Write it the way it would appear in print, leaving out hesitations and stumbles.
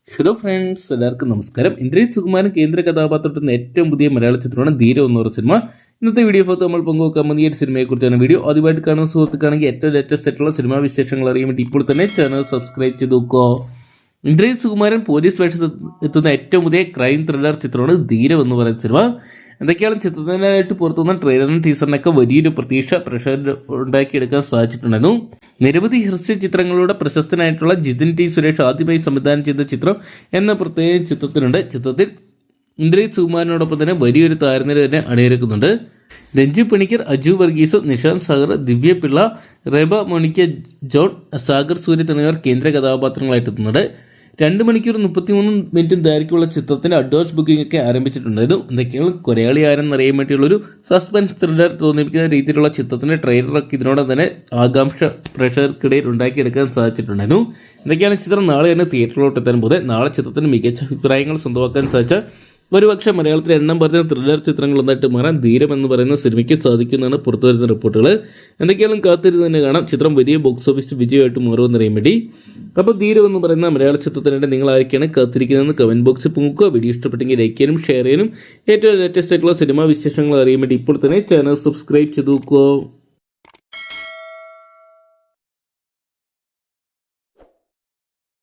Hello friends, എല്ലാവർക്കും നമസ്കാരം. ഇന്ദ്രജിത് സുകുമാരൻ കേന്ദ്ര കഥാപാത്രത്തിന് ഏറ്റവും പുതിയ മലയാള ചിത്രമാണ് ധീരം എന്ന ഒരു സിനിമ. ഇന്നത്തെ വീഡിയോ ഭാഗത്ത് നമ്മൾ പങ്കുവെക്കാൻ പോകുന്ന ഈ ഒരു സിനിമയെക്കുറിച്ചാണ് വീഡിയോ. ആദ്യമായിട്ട് കാണുന്ന സുഹൃത്തുക്കാണെങ്കിൽ ഏറ്റവും ലേറ്റസ്റ്റ് ആയിട്ടുള്ള സിനിമാ വിശേഷങ്ങൾ അറിയാൻ വേണ്ടി ഇപ്പോൾ തന്നെ ചാനൽ സബ്സ്ക്രൈബ് ചെയ്ത് നോക്കുക. ഇന്ദ്രജിത് സുകുമാരൻ പോലീസ് വേഷത്തിൽ എത്തുന്ന ഏറ്റവും പുതിയ ക്രൈം ത്രില്ലർ ചിത്രമാണ് ധീരം എന്ന് പറയുന്ന സിനിമ. എന്തൊക്കെയാണ് ചിത്രത്തിനായിട്ട് പുറത്തുവന്ന ട്രെയിലറിനും ടീസറിനൊക്കെ വലിയൊരു പ്രതീക്ഷ പ്രേക്ഷകർ ഉണ്ടാക്കിയെടുക്കാൻ സാധിച്ചിട്ടുണ്ടായിരുന്നു. നിരവധി ഹ്രസ്യ ചിത്രങ്ങളുടെ പ്രശസ്തനായിട്ടുള്ള ജിതിൻ ടി സുരേഷ് ആദ്യമായി സംവിധാനം ചെയ്ത ചിത്രം എന്ന പ്രത്യേക ചിത്രത്തിനുണ്ട്. ചിത്രത്തിൽ ഇന്ദ്രജിത് സുകുമാരനോടൊപ്പം തന്നെ വലിയൊരു താരനിര തന്നെ അണിനിരക്കുന്നുണ്ട്. രഞ്ജു പണിക്കർ, അജു വർഗീസ്, നിഷാന്ത് സാഗർ, ദിവ്യ പിള്ള, റെബ മോണിക്ക ജോൺ, സാഗർ സൂര്യ തുടങ്ങിയവർ കേന്ദ്ര കഥാപാത്രങ്ങളായിട്ടെത്തുന്നുണ്ട്. 2 മണിക്കൂർ 33 ദൈർഘ്യമുള്ള ചിത്രത്തിന്റെ അഡ്വാൻസ് ബുക്കിംഗ് ഒക്കെ ആരംഭിച്ചിട്ടുണ്ടായിരുന്നു. എന്തൊക്കെയാണ് കൊലയാളി ആരെന്നറിയാൻ വേണ്ടിയുള്ളൊരു സസ്പെൻസ് ത്രില്ലർ തോന്നിപ്പിക്കുന്ന രീതിയിലുള്ള ചിത്രത്തിന്റെ ട്രെയിലറൊക്കെ ഇതിനോടെ തന്നെ ആകാംക്ഷ പ്രേക്ഷകർക്കിടയിൽ ഉണ്ടാക്കിയെടുക്കാൻ സാധിച്ചിട്ടുണ്ടായിരുന്നു. എന്തൊക്കെയാണ് ചിത്രം നാളെ തന്നെ തിയേറ്ററിലോട്ട് എത്താൻ പോകുന്നത്. നാളെ ചിത്രത്തിന് മികച്ച അഭിപ്രായങ്ങൾ സ്വന്തമാക്കാൻ സാധിച്ച ഒരുപക്ഷെ മലയാളത്തിൽ എണ്ണം പറഞ്ഞ ത്രില്ലർ ചിത്രങ്ങൾ ഒന്നായിട്ട് മാറാൻ ധീരം എന്ന് പറയുന്ന സിനിമയ്ക്ക് സാധിക്കുന്നതാണ് പുറത്തുവരുന്ന റിപ്പോർട്ടുകൾ. എന്തൊക്കെയാണ് കാത്തിരുന്ന് തന്നെ കാണാം. ചിത്രം വലിയ ബോക്സ് ഓഫീസ് വിജയമായിട്ട് മാറുമെന്നറിയാൻ വേണ്ടി. അപ്പോൾ ധീരം എന്ന് പറയുന്ന മലയാള ചിത്രത്തിനായിട്ട് നിങ്ങൾ ആരൊക്കെയാണ് കാത്തിരിക്കുന്നതെന്ന് കമന്റ് ബോക്സിൽ പങ്കുവെക്കുക. വീഡിയോ ഇഷ്ടപ്പെട്ടെങ്കിൽ ലൈക്ക് ചെയ്യാനും ഷെയർ ചെയ്യാനും ഏറ്റവും ലേറ്റസ്റ്റ് ആയിട്ടുള്ള സിനിമാ വിശേഷങ്ങൾ അറിയാൻ വേണ്ടി ഇപ്പോൾ തന്നെ ചാനൽ സബ്സ്ക്രൈബ് ചെയ്ത് നോക്കുക.